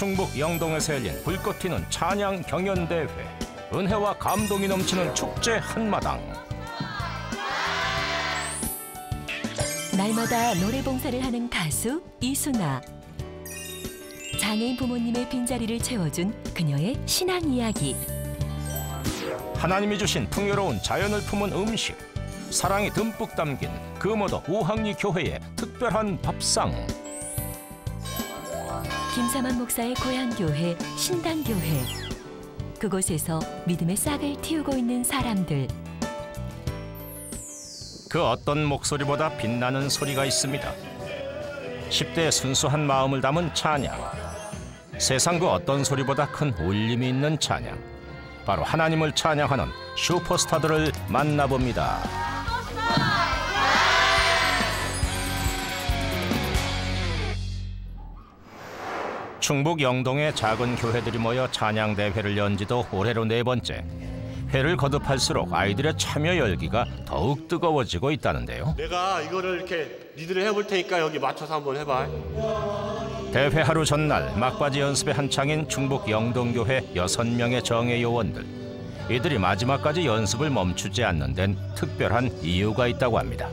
충북 영동에서 열린 불꽃 튀는 찬양 경연대회. 은혜와 감동이 넘치는 축제 한마당. 날마다 노래 봉사를 하는 가수 이순아. 장애인 부모님의 빈자리를 채워준 그녀의 신앙 이야기. 하나님이 주신 풍요로운 자연을 품은 음식. 사랑이 듬뿍 담긴 금오도 우항리 교회의 특별한 밥상. 김사만 목사의 고향교회 신당교회. 그곳에서 믿음의 싹을 틔우고 있는 사람들. 그 어떤 목소리보다 빛나는 소리가 있습니다. 10대의 순수한 마음을 담은 찬양. 세상 그 어떤 소리보다 큰 울림이 있는 찬양. 바로 하나님을 찬양하는 슈퍼스타들을 만나봅니다. 충북 영동의 작은 교회들이 모여 찬양 대회를 연 지도 올해로 4번째. 회를 거듭할수록 아이들의 참여 열기가 더욱 뜨거워지고 있다는데요. 내가 이거를 이렇게 리드를 해볼 테니까 여기 맞춰서 한번 해봐. 대회 하루 전날 막바지 연습에 한창인 충북 영동교회 6명의 정예 요원들. 이들이 마지막까지 연습을 멈추지 않는 데는 특별한 이유가 있다고 합니다.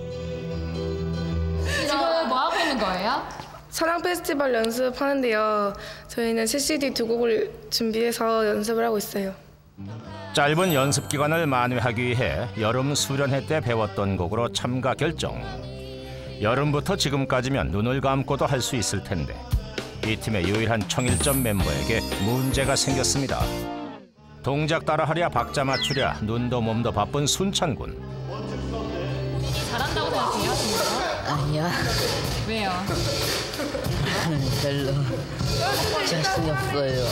지금 뭐 하고 있는 거예요? 사랑 페스티벌 연습하는데요. 저희는 새 CD 2곡을 준비해서 연습을 하고 있어요. 짧은 연습 기간을 만회하기 위해 여름 수련회 때 배웠던 곡으로 참가 결정. 여름부터 지금까지면 눈을 감고도 할 수 있을 텐데 이 팀의 유일한 청일점 멤버에게 문제가 생겼습니다. 동작 따라하랴 박자 맞추랴 눈도 몸도 바쁜 순찬군. 잘한다고 생각해요, 진짜? 아니야. 왜요? 나는 별로 자신이 없어요.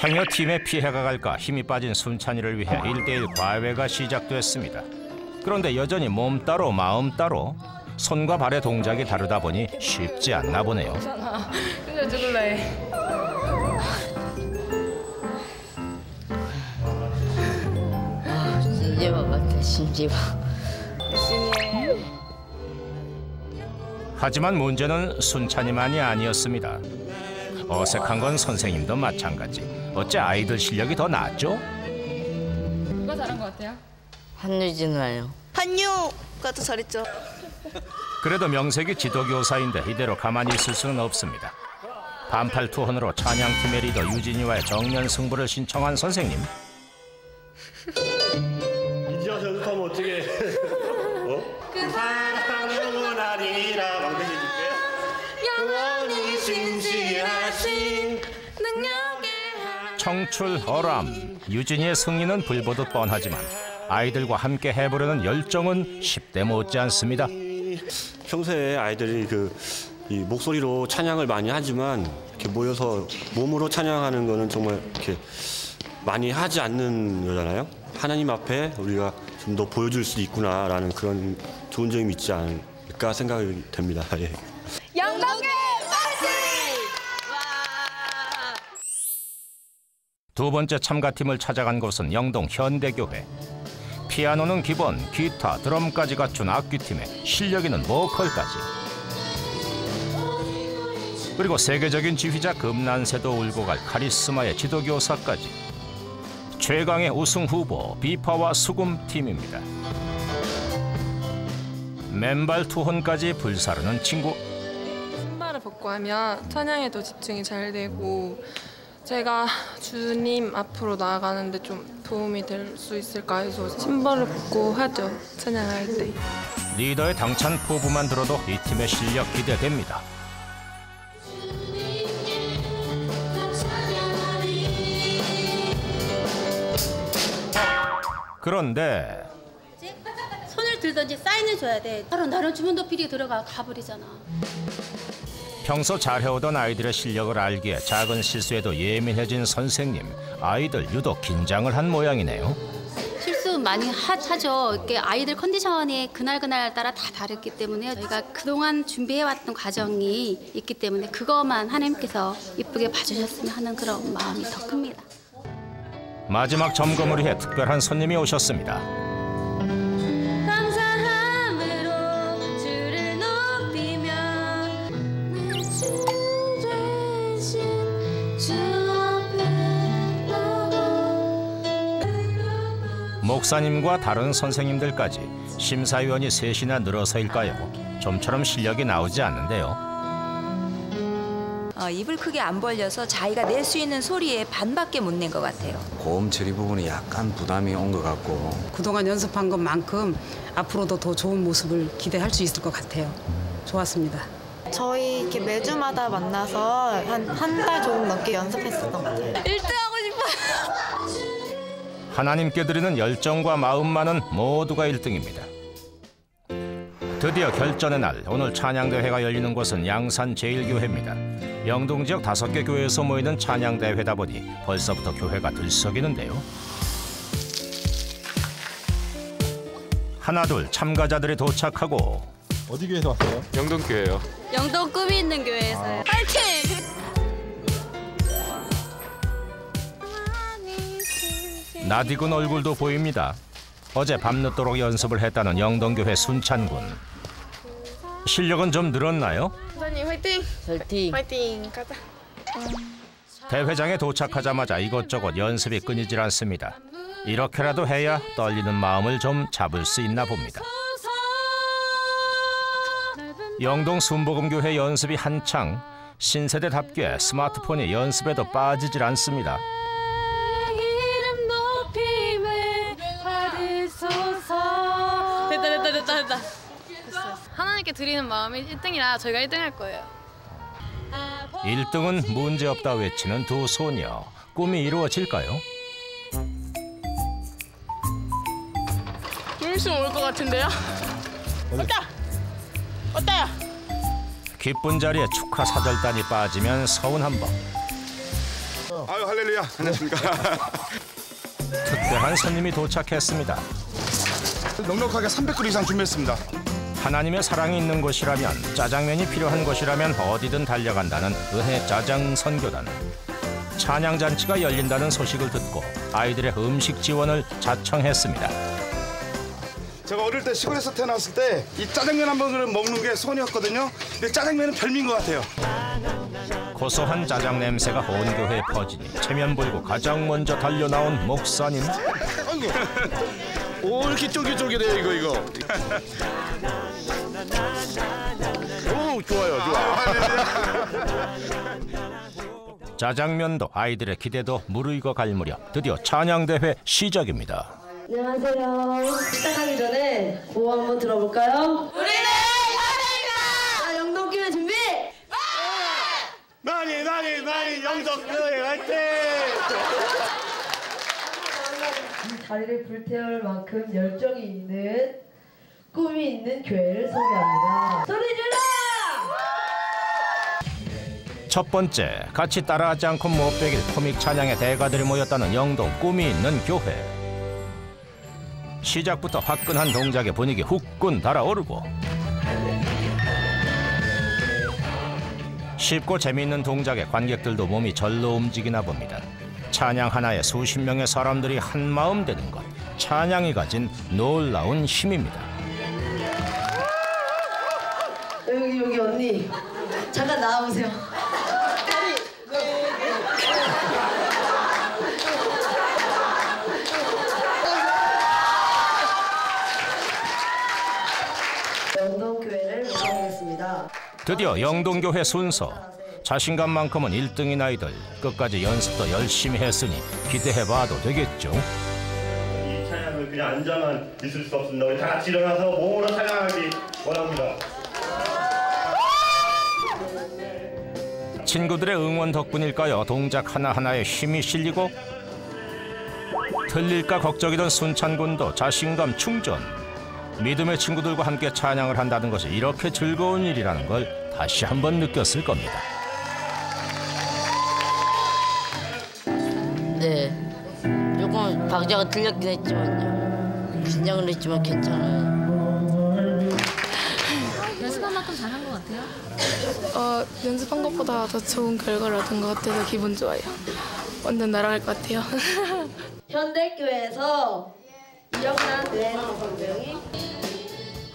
행여 팀에 피해가 갈까 힘이 빠진 순찬이를 위해 1대1 과외가 시작됐습니다. 그런데 여전히 몸 따로 마음 따로 손과 발의 동작이 다르다 보니 쉽지 않나 보네요. 근데 죽을래. 심지마 같아, 심지마. 열심히 해. 하지만 문제는 순찬이만이 아니었습니다. 어색한 건 선생님도 마찬가지. 어째 아이들 실력이 더 낫죠? 누가 잘한 것 같아요? 한유진아요. 한유가 더 잘했죠. 그래도 명색이 지도교사인데 이대로 가만히 있을 수는 없습니다. 반팔 투혼으로 찬양팀의 리더 유진이와의 정면 승부를 신청한 선생님. 이제 와서 연습하면 어떻게 그 사랑은 원하리라 망대해 줄게. 영원히 신실하신 청출 어람. 유진이의 승리는 불보듯 뻔하지만 아이들과 함께 해보려는 열정은 10대 못지않습니다. 평소에 아이들이 이 목소리로 찬양을 많이 하지만 이렇게 모여서 몸으로 찬양하는 거는 정말 이렇게 많이 하지 않는 거잖아요. 하나님 앞에 우리가 좀 더 보여줄 수 있구나라는 그런 좋은 점이 있지 않을까 생각이 됩니다. 예. 영동계 파이팅! 두 번째 참가팀을 찾아간 곳은 영동 현대교회. 피아노는 기본, 기타, 드럼까지 갖춘 악기팀에 실력 있는 보컬까지. 그리고 세계적인 지휘자 금난새도 울고 갈 카리스마의 지도교사까지. 최강의 우승 후보 비파와 수금팀입니다. 맨발 투혼까지 불사르는 친구. 신발을 벗고 하면 찬양에도 집중이 잘 되고 제가 주님 앞으로 나아가는데 좀 도움이 될 수 있을까 해서 신발을 벗고 하죠, 찬양할 때. 리더의 당찬 포부만 들어도 이 팀의 실력 기대됩니다. 그런데 손을 들든지 사인을 줘야 돼. 바로 나는 주문도 필이 가버리잖아. 평소 잘 해오던 아이들의 실력을 알기에 작은 실수에도 예민해진 선생님. 아이들 유독 긴장을 한 모양이네요. 실수 많이 하죠. 이렇게 아이들 컨디션이 그날 따라 다 다르기 때문에 저희가 그동안 준비해왔던 과정이 있기 때문에 그것만 하나님께서 이쁘게 봐주셨으면 하는 그런 마음이 더 큽니다. 마지막 점검을 위해 특별한 손님이 오셨습니다. 감사함으로 주를 높이며 내 주제 목사님과 다른 선생님들까지 심사위원이 셋이나 늘어서일까요? 좀처럼 실력이 나오지 않는데요. 입을 크게 안 벌려서 자기가 낼 수 있는 소리의 반밖에 못 낸 것 같아요. 고음 처리 부분이 약간 부담이 온 것 같고 그동안 연습한 것만큼 앞으로도 더 좋은 모습을 기대할 수 있을 것 같아요. 좋았습니다. 저희 이렇게 매주마다 만나서 한 달 조금 넘게 연습했었던 것 같아요. 1등하고 싶어요. 하나님께 드리는 열정과 마음만은 모두가 1등입니다. 드디어 결전의 날, 오늘 찬양대회가 열리는 곳은 양산 제1교회입니다. 영동 지역 5개 교회에서 모이는 찬양대회다 보니 벌써부터 교회가 들썩이는데요. 하나둘 참가자들이 도착하고 어디 교회에서 왔어요? 영동교회요. 영동 꿈이 있는 교회에서요. 파이팅! 낯익은 얼굴도 보입니다. 어제 밤늦도록 연습을 했다는 영동교회 순찬군. 실력은 좀 늘었나요? 선생님 화이팅! 화이팅! 화이팅! 가자. 대회장에 도착하자마자 이것저것 연습이 끊이질 않습니다. 이렇게라도 해야 떨리는 마음을 좀 잡을 수 있나 봅니다. 영동 순복음교회 연습이 한창, 신세대답게 스마트폰이 연습에도 빠지질 않습니다. 됐다. 하나님께 드리는 마음이 1등이라 저희가 1등 할 거예요. 1등은 문제없다 외치는 두 소녀. 꿈이 이루어질까요? 좀 있으면 올 것 같은데요? 어때요? 기쁜 자리에 축하 사절단이 빠지면 서운한 법. 아유 할렐루야. 안녕하십니까. 특별한 손님이 도착했습니다. 넉넉하게 300그릇 이상 준비했습니다. 하나님의 사랑이 있는 곳이라면, 짜장면이 필요한 곳이라면 어디든 달려간다는 은혜 짜장 선교단. 찬양잔치가 열린다는 소식을 듣고 아이들의 음식 지원을 자청했습니다. 제가 어릴 때 시골에서 태어났을 때 이 짜장면 한 번을 먹는 게 소원이었거든요. 근데 짜장면은 별미인 것 같아요. 고소한 짜장 냄새가 온 교회에 퍼지니 체면 보이고 가장 먼저 달려나온 목사님. 아이고. 오 이렇게 쫄깃쫄깃해요 이거. 오 좋아요. 짜장면도 아이들의 기대도 무르익어 갈 무렵 드디어 찬양대회 시작입니다. 안녕하세요. 시작하기 전에 구호 한번 들어볼까요? 우리는 하나입니다. 영동교회 준비! 많이 영동교회 화이팅! 이 자리를 불태울 만큼 열정이 있는 꿈이 있는 교회를 소개합니다. 소리 질러! 첫 번째, 같이 따라하지 않고 못 베길 코믹 찬양의 대가들이 모였다는 영동 꿈이 있는 교회. 시작부터 화끈한 동작에 분위기 후끈 달아오르고, 쉽고 재미있는 동작에 관객들도 몸이 절로 움직이나 봅니다. 찬양 하나에 수십 명의 사람들이 한마음 되는 것, 찬양이 가진 놀라운 힘입니다. 여기 언니 잠깐 나와보세요. 영동교회를 소개하겠습니다. 드디어 영동교회 순서. 자신감만큼은 1등인 아이들. 끝까지 연습도 열심히 했으니 기대해봐도 되겠죠. 이 찬양은 그냥 앉아만 있을 수 없습니다. 우리 다 같이 일어나서 몸으로 찬양하기 원합니다. 친구들의 응원 덕분일까요? 동작 하나하나에 힘이 실리고, 틀릴까 걱정이던 순찬군도 자신감 충전. 믿음의 친구들과 함께 찬양을 한다는 것이 이렇게 즐거운 일이라는 걸 다시 한번 느꼈을 겁니다. 네, 조금 박자가 틀렸긴 했지만요. 긴장을 했지만 괜찮아요. 연습한 만큼 잘한 것 같아요? 연습한 것보다 더 좋은 결과를 얻은 것 같아서 기분 좋아요. 완전 날아갈 것 같아요. 현대교회에서 이영란 뇌성병이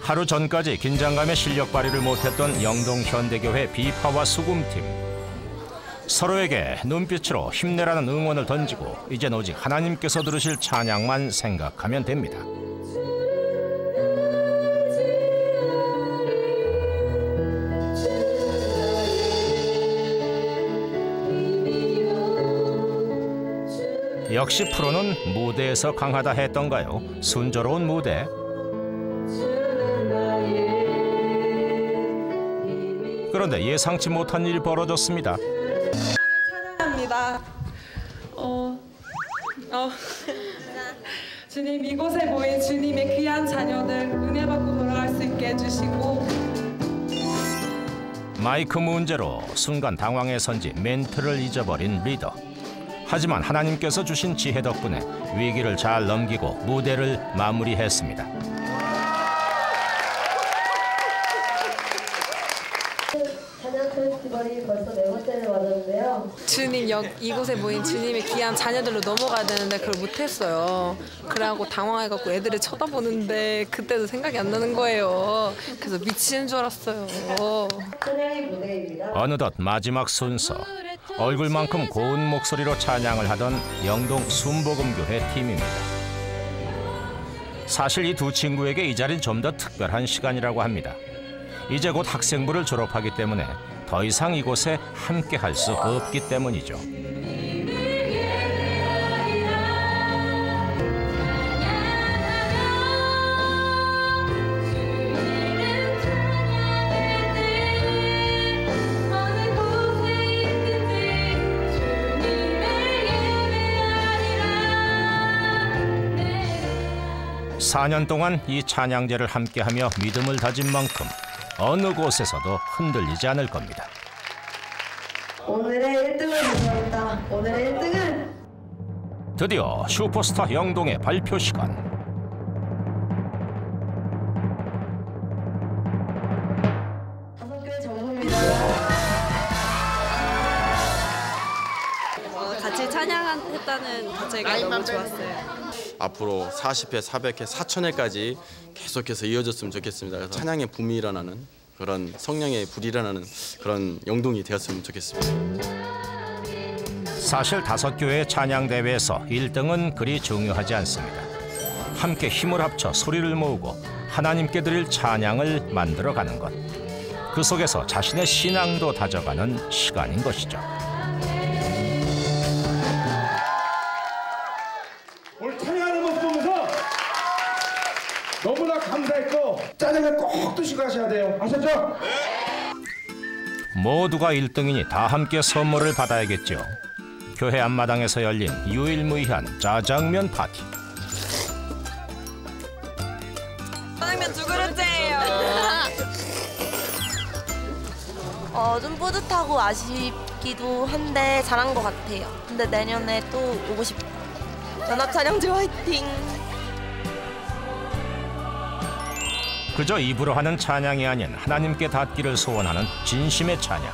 하루 전까지 긴장감에 실력 발휘를 못했던 영동 현대교회 비파와 수금팀. 서로에게 눈빛으로 힘내라는 응원을 던지고 이젠 오직 하나님께서 들으실 찬양만 생각하면 됩니다. 역시 프로는 무대에서 강하다 했던가요? 순조로운 무대. 그런데 예상치 못한 일이 벌어졌습니다. 찬양합니다. 주님, 이곳에 모인 주님의 귀한 자녀들 은혜 받고 돌아갈 수 있게 해주시고. 마이크 문제로 순간 당황해선지 멘트를 잊어버린 리더. 하지만 하나님께서 주신 지혜 덕분에 위기를 잘 넘기고 무대를 마무리했습니다. 찬양 페스티벌이 벌써 4번째를 맞았는데요. 주님, 이곳에 모인 주님의 귀한 자녀들로 넘어가야 되는데 그걸 못했어요. 그래갖고 당황해갖고 애들을 쳐다보는데 그때도 생각이 안 나는 거예요. 그래서 미치는 줄 알았어요. 찬양의 무대입니다. 어느덧 마지막 순서. 얼굴만큼 고운 목소리로 찬양을 하던 영동 순복음교회 팀입니다. 사실 이 두 친구에게 이 자리는 좀 더 특별한 시간이라고 합니다. 이제 곧 학생부를 졸업하기 때문에 더 이상 이곳에 함께 할 수 없기 때문이죠. 사 년 동안 이 찬양제를 함께하며 믿음을 다진 만큼 어느 곳에서도 흔들리지 않을 겁니다. 오늘의 1등을 정합니다. 오늘의 1등은 드디어 슈퍼스타 영동의 발표 시간. 다섯교회 정부입니다. 같이 찬양했다는 자체가 너무 좋았어요. 앞으로 40회, 400회, 4000회까지 계속해서 이어졌으면 좋겠습니다. 그래서 찬양의 붐이 일어나는 그런 성령의 불이 일어나는 그런 영동이 되었으면 좋겠습니다. 사실 5교회 찬양대회에서 1등은 그리 중요하지 않습니다. 함께 힘을 합쳐 소리를 모으고 하나님께 드릴 찬양을 만들어가는 것. 그 속에서 자신의 신앙도 다져가는 시간인 것이죠. 오늘 찬양하는 모습 보면서 너무나 감사했고 짜장면 꼭 드시고 가셔야 돼요. 아셨죠? 모두가 1등이니 다 함께 선물을 받아야겠죠. 교회 앞마당에서 열린 유일무이한 짜장면 파티. 짜장면 2그릇째예요. 좀 뿌듯하고 아쉽기도 한데 잘한 것 같아요. 근데 내년에 또 오고 싶어요. 전합촬영지 화이팅! 그저 입으로 하는 찬양이 아닌 하나님께 닿기를 소원하는 진심의 찬양.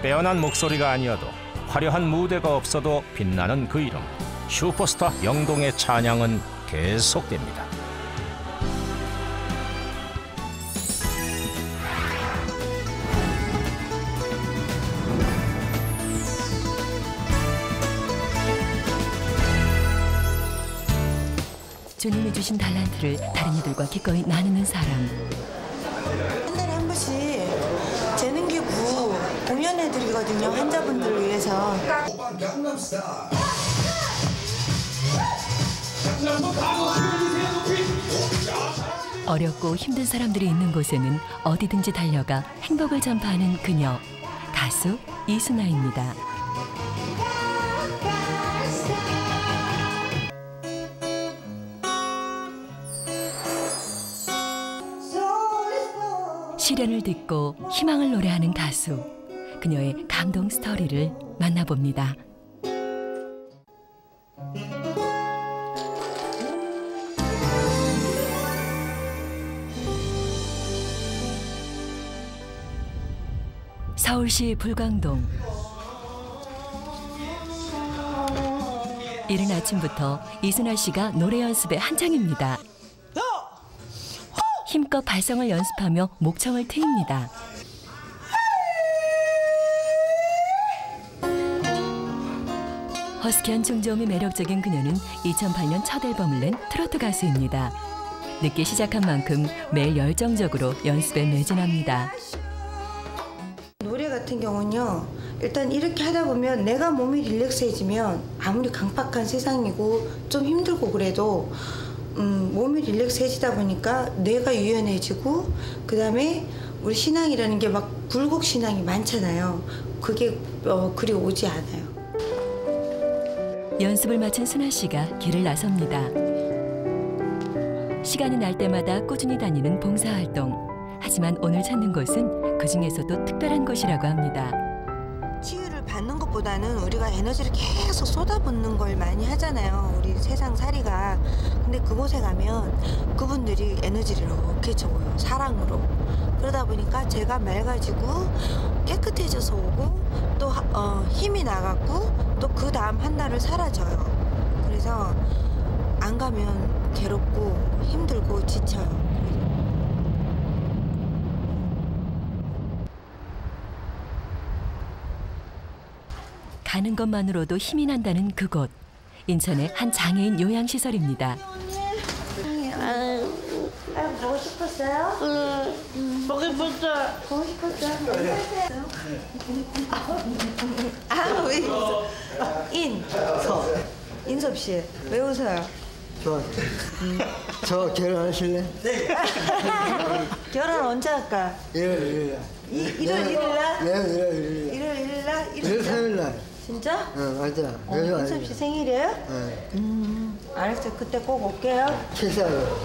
빼어난 목소리가 아니어도 화려한 무대가 없어도 빛나는 그 이름. 슈퍼스타 영동의 찬양은 계속됩니다. 주님이 주신 달란트를 다른 이들과 기꺼이 나누는 사람. 한 달에 한 번씩 재능 기부 공연해드리거든요. 환자분들을 위해서. 어렵고 힘든 사람들이 있는 곳에는 어디든지 달려가 행복을 전파하는 그녀, 가수 이순아입니다. 시련을 듣고 희망을 노래하는 가수, 그녀의 감동 스토리를 만나봅니다. 서울시 불광동. 이른 아침부터 이순아 씨가 노래 연습에 한창입니다. 힘껏 발성을 연습하며 목청을 트입니다. 허스키한 중저음이 매력적인 그녀는 2008년 첫 앨범을 낸 트로트 가수입니다. 늦게 시작한 만큼 매일 열정적으로 연습에 매진합니다. 노래 같은 경우는요. 일단 이렇게 하다 보면 내가 몸이 릴렉스해지면 아무리 강팍한 세상이고 좀 힘들고 그래도 몸이 릴렉스해지다 보니까 뇌가 유연해지고 그다음에 우리 신앙이라는 게 막 굴곡 신앙이 많잖아요. 그게 그리 오지 않아요. 연습을 마친 순아 씨가 길을 나섭니다. 시간이 날 때마다 꾸준히 다니는 봉사활동. 하지만 오늘 찾는 곳은 그중에서도 특별한 곳이라고 합니다. 치유를 받는 것보다는 우리가 에너지를 계속 쏟아붓는 걸 많이 하잖아요. 우리 세상 살이가. 근데 그곳에 가면 그분들이 에너지를 이렇게 줘요. 사랑으로. 그러다 보니까 제가 맑아지고 깨끗해져서 오고 또 힘이 나갔고 또 그 다음 한 달을 사라져요. 그래서 안 가면 괴롭고 힘들고 지쳐요. 가는 것만으로도 힘이 난다는 그곳. 인천의 한 장애인 요양시설입니다. 보고 싶었어요? 보고 싶었어. 보고 싶었어요? 왜 웃어? 인섭 씨, 왜 웃어요? 저 결혼하실래? 결혼 언제 할까? 1월 1일? 네, 1일 날? 1월 3일. 진짜? 맞아. 인섭 씨 생일이에요? 네. 알았어요. 그때 꼭 올게요. 최사요.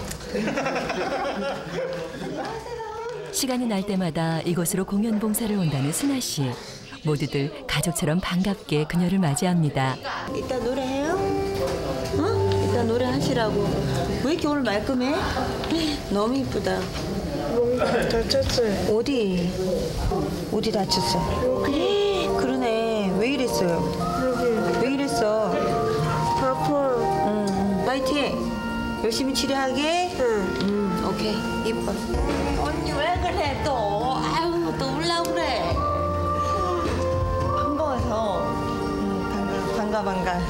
시간이 날 때마다 이곳으로 공연 봉사를 온다는 순아 씨. 모두들 가족처럼 반갑게 그녀를 맞이합니다. 이따 노래해요? 응? 이따 노래하시라고. 왜 이렇게 오늘 말끔해? 너무 이쁘다. 다쳤어요. 어디 다쳤어? 그러네. 왜 이랬어요? 왜 이랬어? 아파요. 파이팅! 열심히 치료하게? 응. 오케이. 이뻐. 언니 왜 그래 또? 아유 또 울라고 그래. 반가워서. 반가.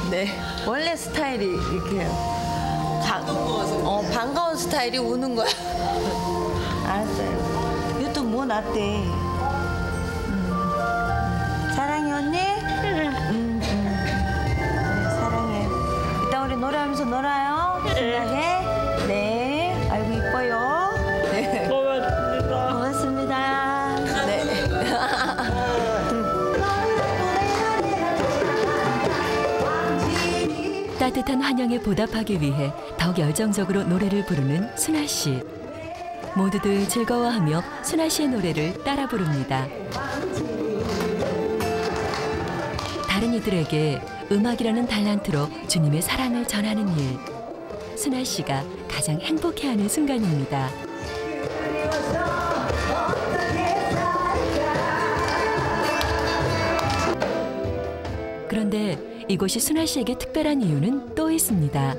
네. 원래 스타일이 이렇게요. 반가운 스타일이 우는 거야. 알았어요. 이것도 뭐 났대. 사랑해 언니? 사랑해. 이따 우리 노래하면서 놀아요. 신나게. 네. 아이고 이뻐요. 네. 고맙습니다. 네. 따뜻한 환영에 보답하기 위해 더욱 열정적으로 노래를 부르는 순아 씨. 모두들 즐거워하며 순아 씨의 노래를 따라 부릅니다. 다른 이들에게 음악이라는 달란트로 주님의 사랑을 전하는 일. 순아 씨가 가장 행복해하는 순간입니다. 그런데 이곳이 순아 씨에게 특별한 이유는 또 있습니다.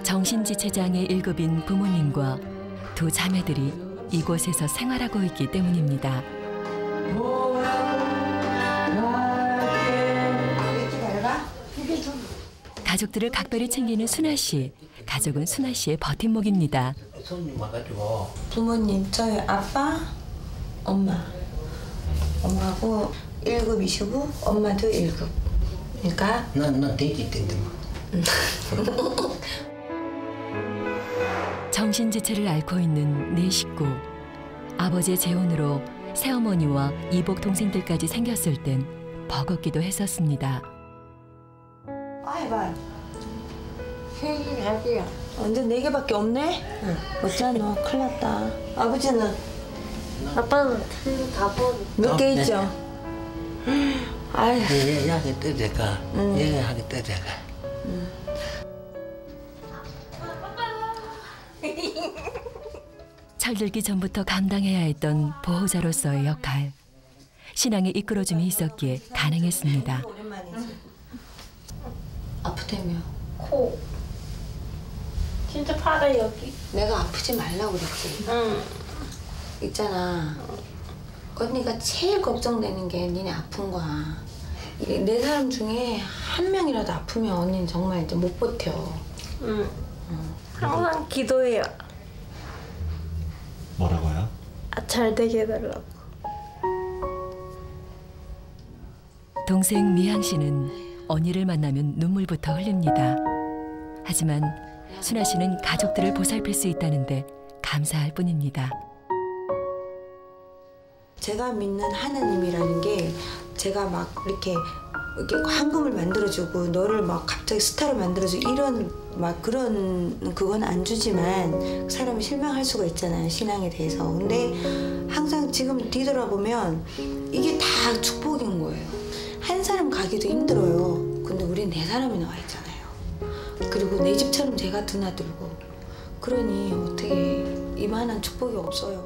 정신지체장애 1급인 부모님과 두 자매들이 이곳에서 생활하고 있기 때문입니다. 가족들을 각별히 챙기는 순아 씨. 가족은 순아 씨의 버팀목입니다. 부모님, 저희 아빠, 엄마. 엄마하고 1급이시고 엄마도 1급. 그러니까 난 돼지 텐데. 정신지체를 앓고 있는 네 식구. 아버지의 재혼으로 새어머니와 이복 동생들까지 생겼을 땐 버겁기도 했었습니다. 해봐. 생일이 아기야. 완전 4개밖에 없네? 응. 어쩌노? 큰일 났다. 아버지는? 아빠는 다 본. 몇 개 있죠? 아유. 얘기하기 떠들까? 얘기하기 떠들까? 철들기 전부터 감당해야 했던 보호자로서의 역할. 신앙의 이끌어줌이 있었기에 가능했습니다. 아프다며. 코. 진짜 파래 여기. 내가 아프지 말라고 그랬지. 응. 있잖아. 언니가 제일 걱정되는 게 니네 아픈 거야. 네 사람 중에 한 명이라도 아프면 언니는 정말 이제 못 버텨. 응. 항상 기도해요. 뭐라고요? 잘 되게 해달라고. 동생 미향 씨는 언니를 만나면 눈물부터 흘립니다. 하지만 순아 씨는 가족들을 보살필 수 있다는데 감사할 뿐입니다. 제가 믿는 하나님이라는 게 제가 막 이렇게 황금을 만들어주고 너를 막 갑자기 스타로 만들어주고 이런 막 그런 그건 안 주지만 사람이 실망할 수가 있잖아요, 신앙에 대해서. 근데 항상 지금 뒤돌아보면 이게 다 축복인 거예요. 한 사람 가기도 힘들어요. 근데 우린 네 사람이 나와 있잖아요. 그리고 내 집처럼 제가 드나들고. 그러니 어떻게 이만한 축복이 없어요.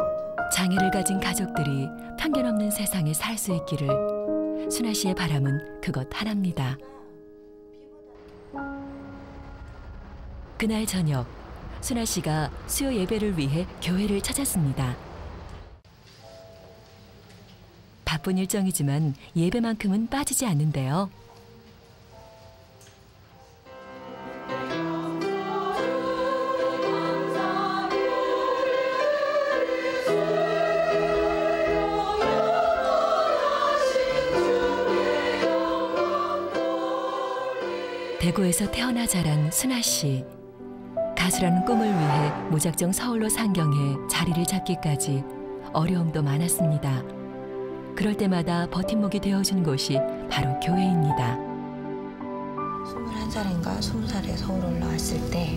장애를 가진 가족들이 편견 없는 세상에 살 수 있기를 순아 씨의 바람은 그것 하나입니다. 그날 저녁, 순아 씨가 수요 예배를 위해 교회를 찾았습니다. 바쁜 일정이지만 예배만큼은 빠지지 않는데요. 대구에서 태어나 자란 순아 씨. 가수라는 꿈을 위해 무작정 서울로 상경해 자리를 잡기까지 어려움도 많았습니다. 그럴 때마다 버팀목이 되어준 곳이 바로 교회입니다. 21살인가 20살에 서울 올라왔을 때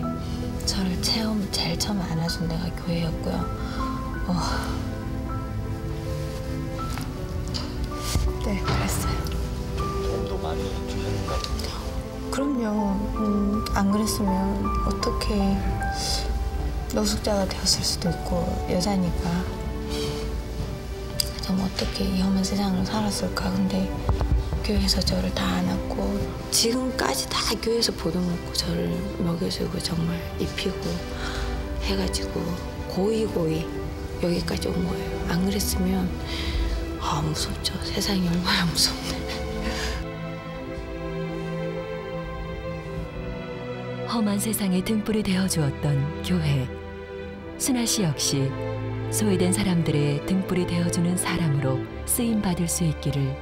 저를 제일 처음 안아준 데가 교회였고요. 네, 그랬어요. 도움도 많이 주셨는가 보다. 그럼요. 안 그랬으면 어떻게 노숙자가 되었을 수도 있고 여자니까 좀 어떻게 이 험한 세상을 살았을까. 근데 교회에서 저를 다 안았고 지금까지 다 교회에서 보듬었고 저를 먹여주고 정말 입히고 해가지고 고이 여기까지 온 거예요. 안 그랬으면 무섭죠. 세상이 얼마나 무섭네. 험한 세상에 등불이 되어주었던 교회. 순아 씨 역시 소외된 사람들의 등불이 되어주는 사람으로 쓰임받을 수 있기를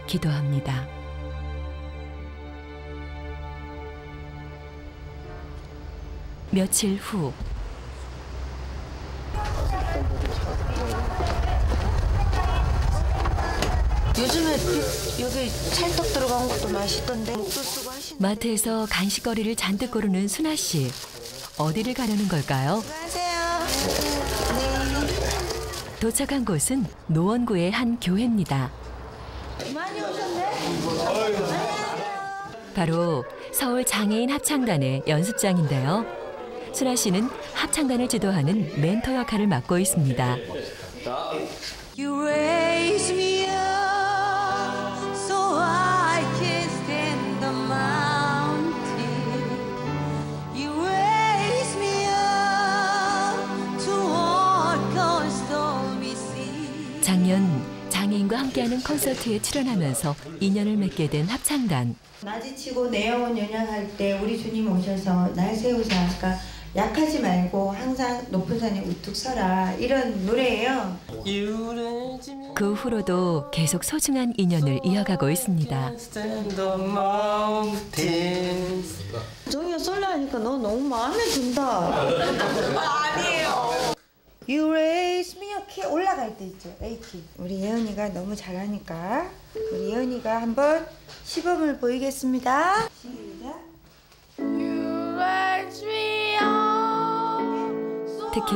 기도합니다. 며칠 후 요즘에 여기 찰떡 들어간 것도 맛있던데 마트에서 간식거리를 잔뜩 고르는 순아 씨. 어디를 가려는 걸까요? 도착한 곳은 노원구의 한 교회입니다. 많이 오셨네? 바로 서울 장애인 합창단의 연습장인데요. 순아 씨는 합창단을 지도하는 멘토 역할을 맡고 있습니다. You raise me up so I can stand the mountain. You raise me up to walk on stormy sea. 작년 장애인과 함께하는 콘서트에 출연하면서 인연을 맺게 된 합창단. 나지치고 내 영혼 연약할 때 우리 주님 오셔서 날 세우사. 그러니까 약하지 말고 항상 높은 산에 우뚝 서라. 이런 노래예요. 그 후로도 계속 소중한 인연을 이어가고 있습니다. 정이가 솔로 하니까 너 너무 마음에 든다. 아니에요. You raise me up. 올라갈 때 있죠. A키. 우리 예은이가 너무 잘하니까 우리 예은이가 한번 시범을 보이겠습니다. 시작. 특히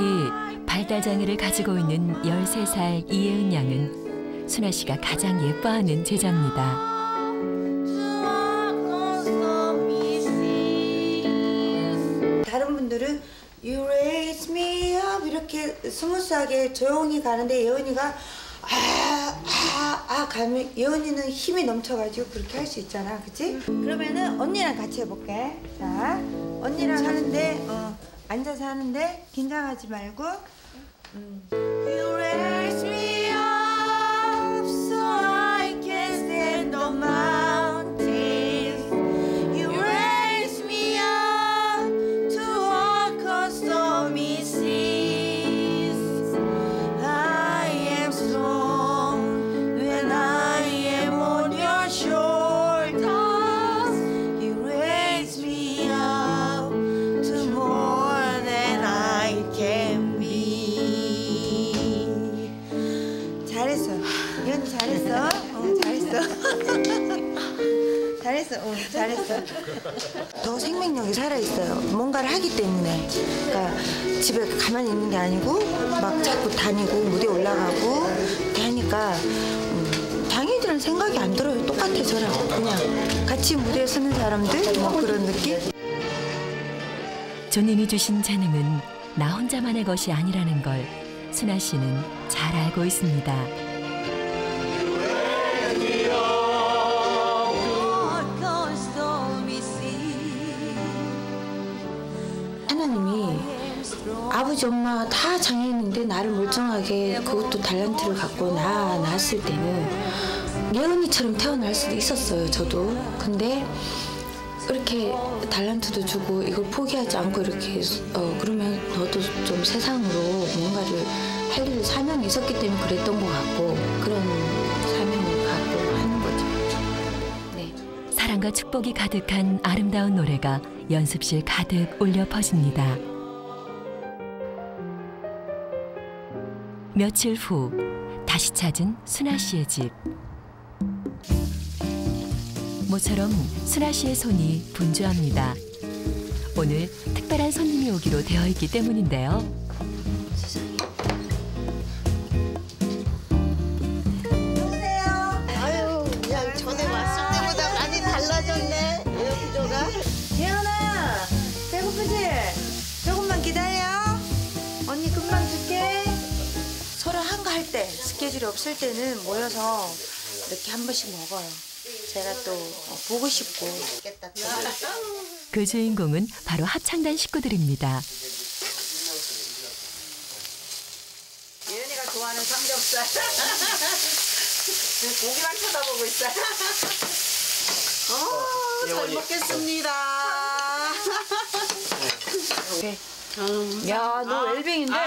발달장애를 가지고 있는 13살 이예은 양은 순아 씨가 가장 예뻐하는 제자입니다. 다른 분들은 You raise me up 이렇게 스무스하게 조용히 가는데 예은이가 가면 예은이는 힘이 넘쳐가지고 그렇게 할 수 있잖아, 그치? 그러면은 언니랑 같이 해볼게. 자, 언니랑 하는데 앉아서 하는데 긴장하지 말고 You raise me up so I can stand on mountains. You raise me up to walk on stormy seas. I am strong when I am on your shoulders. You raise me up to more than I can be. 잘했어. 이현이 잘했어. 잘했어. 잘했어. 잘했어. 더 생명력이 살아있어요. 뭔가를 하기 때문에. 그러니까 집에 가만히 있는 게 아니고 막 자꾸 다니고 무대 올라가고 이렇게 하니까 장애인들은 생각이 안 들어요. 똑같아 저랑. 그냥 같이 무대에 서는 사람들 뭐 그런 느낌? 주님이 주신 재능은 나 혼자만의 것이 아니라는 걸 순아 씨는 잘 알고 있습니다. 하나님이 아버지 엄마 다 장애인인데 나를 멀쩡하게 그것도 달란트를 갖고 낳았을 때는 예은이처럼 태어날 수도 있었어요, 저도. 근데 이렇게 달란트도 주고 이걸 포기하지 않고 이렇게 그러면 너도 좀 세상으로 뭔가를 할 일, 사명이 있었기 때문에 그랬던 것 같고 그런 사명을 갖고 하는 거죠. 네. 사랑과 축복이 가득한 아름다운 노래가 연습실 가득 울려 퍼집니다. 며칠 후 다시 찾은 순아 씨의 집. 모처럼 순아 씨의 손이 분주합니다. 오늘 특별한 손님이 오기로 되어 있기 때문인데요. 아유, 그냥 전에 왔을 때보다 많이 달라졌네. 구조가. 예은아, 배고프지? 조금만 기다려. 언니 금방 줄게. 서로 한가할 때, 스케줄이 없을 때는 모여서 이렇게 한 번씩 먹어요. 제가 또 보고 싶고. 그 주인공은 바로 합창단 식구들입니다. 예은이가 좋아하는 삼겹살. 고기만 쳐다보고 있어. 잘 먹겠습니다. 야, 너 웰빙인데?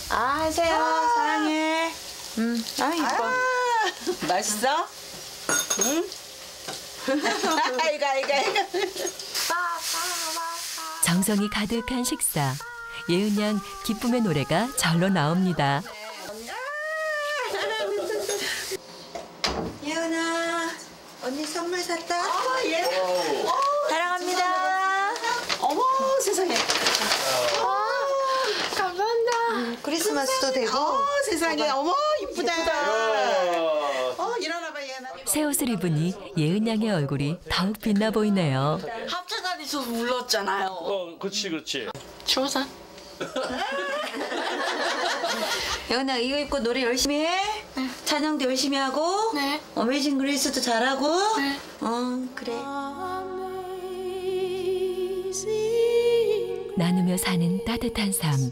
하세요. 사랑해. 이뻐. 맛있어? 응? 아이고. 정성이 가득한 식사. 예은 양 기쁨의 노래가 절로 나옵니다. 예은아, 언니 선물 샀다? 예. 사랑합니다. 어머, 세상에. 감사합니다. 크리스마스도 되고. 세상에, 어머, 이쁘다. 일어나봐, 예은아. 새 옷을 입으니 예은 양의 얼굴이 더욱 빛나 보이네요. 합창단에서 울렀잖아요. 그렇지. 추워서? 예은아, 이거 입고 노래 열심히 해. 네. 찬양도 열심히 하고. 네. 어메이징 그레이스도 잘하고. 네. 그래. 나누며 사는 따뜻한 삶.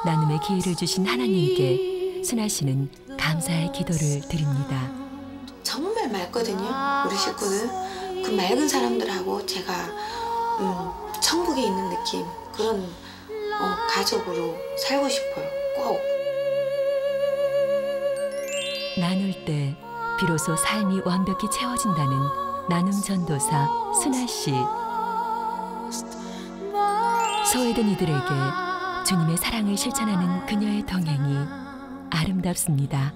나눔의 기회를 주신 하나님께 순아 씨는 감사의 기도를 드립니다. 정말 맑거든요, 우리 식구들. 그 맑은 사람들하고 제가 천국에 있는 느낌, 그런 가족으로 살고 싶어요, 꼭. 나눌 때 비로소 삶이 완벽히 채워진다는 나눔 전도사 순아 씨. 소외된 이들에게 주님의 사랑을 실천하는 그녀의 동행이 아름답습니다.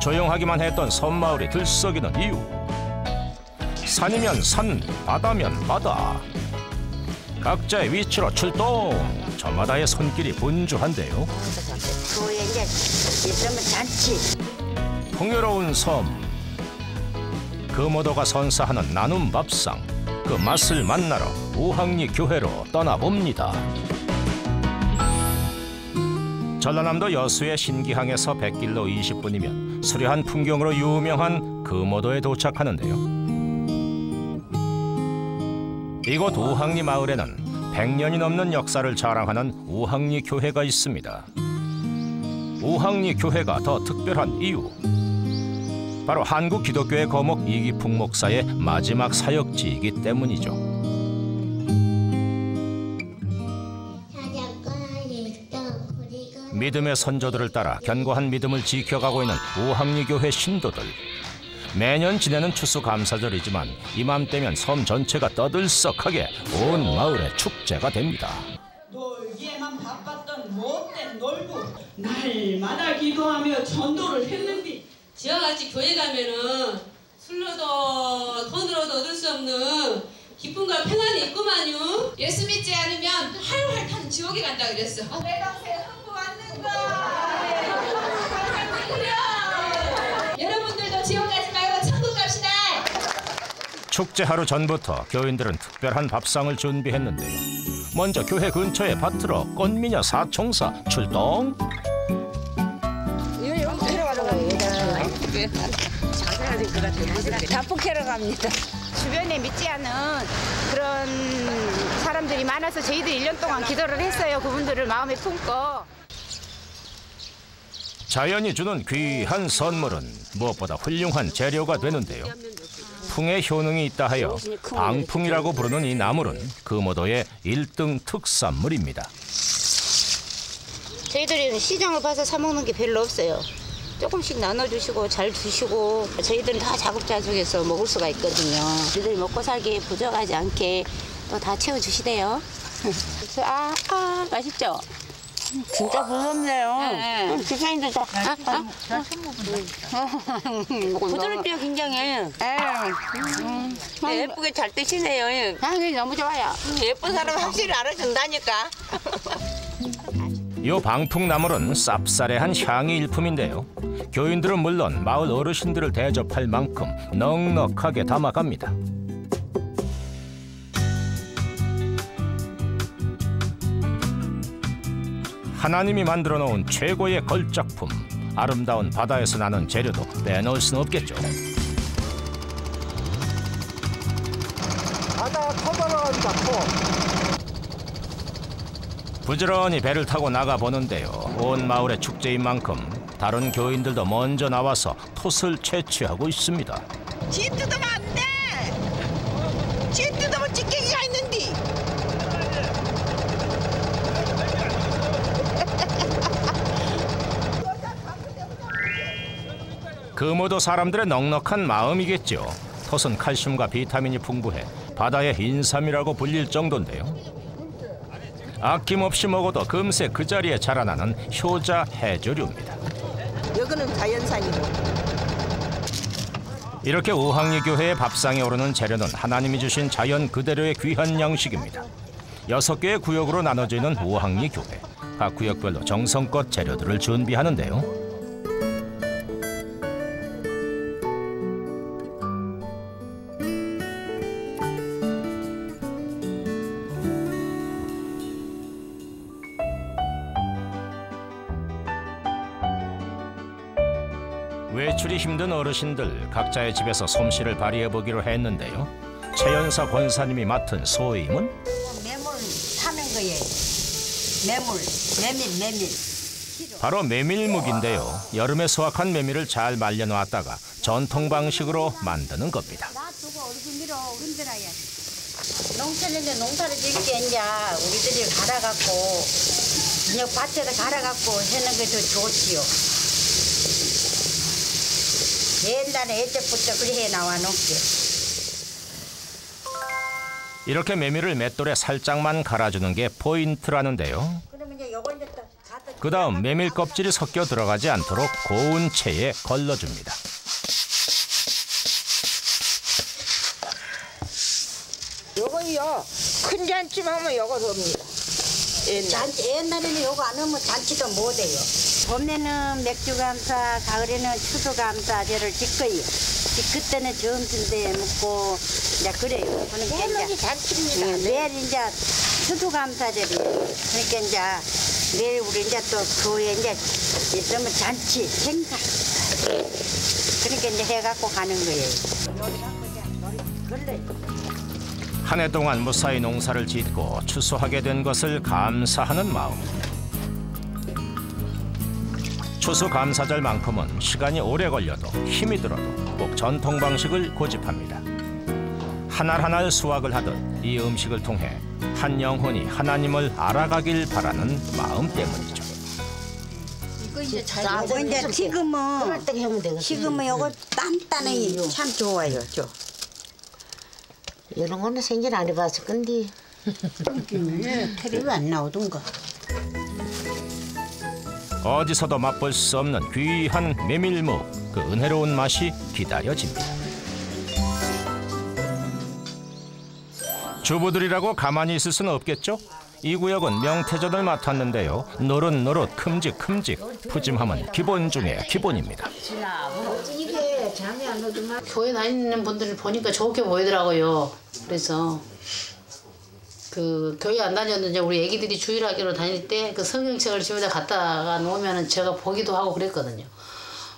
조용하기만 했던 섬마을이 들썩이는 이유. 산이면 산, 바다면 바다. 각자의 위치로 출동. 저마다의 손길이 분주한데요. 그거에 이제 있으면 잔치. 풍요로운 섬. 금오도가 선사하는 나눔 밥상. 그 맛을 만나러 우항리 교회로 떠나봅니다. 전라남도 여수의 신기항에서 100길로 20분이면 수려한 풍경으로 유명한 금오도에 도착하는데요. 이곳 우항리 마을에는 100년이 넘는 역사를 자랑하는 우항리 교회가 있습니다. 우항리 교회가 더 특별한 이유. 바로 한국 기독교의 거목 이기풍 목사의 마지막 사역지이기 때문이죠. 믿음의 선조들을 따라 견고한 믿음을 지켜가고 있는 우항리 교회 신도들. 매년 지내는 추수감사절이지만 이맘때면 섬 전체가 떠들썩하게 온 마을의 축제가 됩니다. 놀기에만 바빴던 못된 놀부 날마다 기도하며 전도를 했는데 지하같이 교회 가면은 술로도 돈으로도 얻을 수 없는 기쁨과 평안이 있구만요. 예수 믿지 않으면 활활 타는 지옥에 간다 그랬어. 내 동생 흥부 왔는가. 여러분들도 지옥 가지 말고 천국 갑시다. 축제 하루 전부터 교인들은 특별한 밥상을 준비했는데요. 먼저 교회 근처의 밭으로 꽃미녀 사총사 출동. 단풍 캐러 갑니다. 주변에 믿지 않은 그런 사람들이 많아서 저희들이 1년 동안 기도를 했어요. 그분들을 마음에 품고. 자연이 주는 귀한 선물은 무엇보다 훌륭한 재료가 되는데요. 풍의 효능이 있다 하여 방풍이라고 부르는 이 나물은 금오도의 1등 특산물입니다. 저희들은 시장을 봐서 사 먹는 게 별로 없어요. 조금씩 나눠주시고 잘 드시고 저희들은 다 자급자족해서 먹을 수가 있거든요. 저희들이 먹고 살기에 부족하지 않게 또 다 채워주시대요. 맛있죠? 진짜 부럽네요. 주사님도 다. 부드럽죠, 굉장히. 예쁘게 잘 드시네요. 향이 너무 좋아요. 예쁜 사람 확실히 알아준다니까. 이 방풍나물은 쌉싸래한 향이 일품인데요. 교인들은 물론 마을 어르신들을 대접할 만큼 넉넉하게 담아갑니다. 하나님이 만들어 놓은 최고의 걸작품. 아름다운 바다에서 나는 재료도 빼놓을 수는 없겠죠. 바다 터바로 간다, 터. 부지런히 배를 타고 나가보는데요. 온 마을의 축제인 만큼 다른 교인들도 먼저 나와서 톳을 채취하고 있습니다. 쥐 뜯으면 안 돼! 쥐 뜯으면 찌개기가 있는데! 금오도 사람들의 넉넉한 마음이겠죠. 톳은 칼슘과 비타민이 풍부해 바다의 인삼이라고 불릴 정도인데요. 아낌없이 먹어도 금세 그 자리에 자라나는 효자 해조류입니다. 여기는 자연산이고. 이렇게 우항리 교회의 밥상에 오르는 재료는 하나님이 주신 자연 그대로의 귀한 양식입니다. 6개의 구역으로 나눠져 있는 우항리 교회. 각 구역별로 정성껏 재료들을 준비하는데요. 외출이 힘든 어르신들 각자의 집에서 솜씨를 발휘해보기로 했는데요. 최연사 권사님이 맡은 소임은? 매물 타는 거예요. 메밀. 바로 메밀묵인데요. 여름에 수확한 메밀을 잘 말려놓았다가 전통 방식으로 만드는 겁니다. 농촌인데 농사를 짓게 이제 우리들이 갈아갖고 그냥 밭에다 갈아갖고 해는 게 더 좋지요. 옛날에 예적부터 그렇게 나와 놓게. 이렇게 메밀을 맷돌에 살짝만 갈아주는 게 포인트라는데요. 그다음 메밀 껍질이 섞여 들어가지 않도록 고운 체에 걸러줍니다. 요거요 큰 잔치만 하면 요거 섭니다. 옛날에는 요거 안 하면 잔치도 못해요. 봄에는 맥주 감사, 가을에는 추수 감사제를 짓거요. 그때는 점심때 먹고 이제 그래요. 그러니까 이제 잔치입니다. 내일 이제 추수 감사제를 그러니까 이제 내일 우리 이제 또 그에 이제 있으면 잔치 행사 그러니까 이제 해갖고 가는 거예요. 한 해 동안 무사히 농사를 짓고 추수하게 된 것을 감사하는 마음. 추수감사절만큼은 시간이 오래 걸려도 힘이 들어도 꼭 전통 방식을 고집합니다. 한 알 한 알 수확을 하듯 이 음식을 통해 한 영혼이 하나님을 알아가길 바라는 마음 때문이죠. 이거 이제 지금은 요거 단단히 참 좋아요. 이런 거는 생전 안 해봤을 건데. 텔레비 안 나오던가. 어디서도 맛볼 수 없는 귀한 메밀묵, 그 은혜로운 맛이 기다려집니다. 주부들이라고 가만히 있을 수는 없겠죠? 이 구역은 명태전을 맡았는데요. 노릇노릇 큼직큼직 푸짐함은 기본 중에 기본입니다. 교회 다니는 분들을 보니까 좋게 보이더라고요. 그래서 그 교회 안 다녔는데 우리 애기들이 주일학교로 다닐 때 그 성경책을 집에다 갖다가 놓으면 제가 보기도 하고 그랬거든요.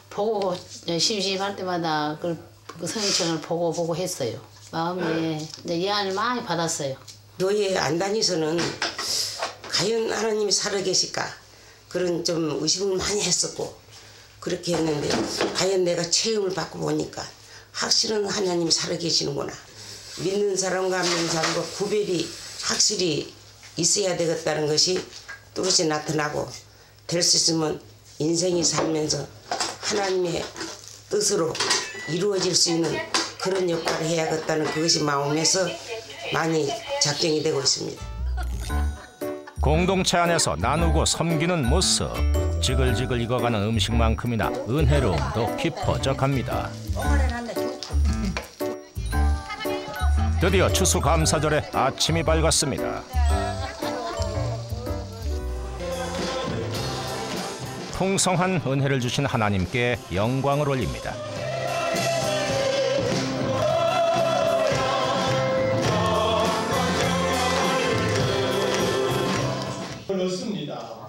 보고 심심할 때마다 그 성경책을 보고 했어요. 마음에 이제 예안을 많이 받았어요. 교회 안 다니서는 과연 하나님이 살아계실까 그런 좀 의심을 많이 했었고 그렇게 했는데 과연 내가 체험을 받고 보니까 확실은 하나님이 살아계시는구나. 믿는 사람과 안 믿는 사람과 구별이 확실히 있어야 되겠다는 것이 뚜렷이 나타나고 될 수 있으면 인생이 살면서 하나님의 뜻으로 이루어질 수 있는 그런 역할을 해야겠다는 그것이 마음에서 많이 작정이 되고 있습니다. 공동체 안에서 나누고 섬기는 모습, 지글지글 익어가는 음식만큼이나 은혜로움도 깊어져 갑니다. 드디어 추수감사절의 아침이 밝았습니다. 풍성한 은혜를 주신 하나님께 영광을 올립니다. 그렇습니다.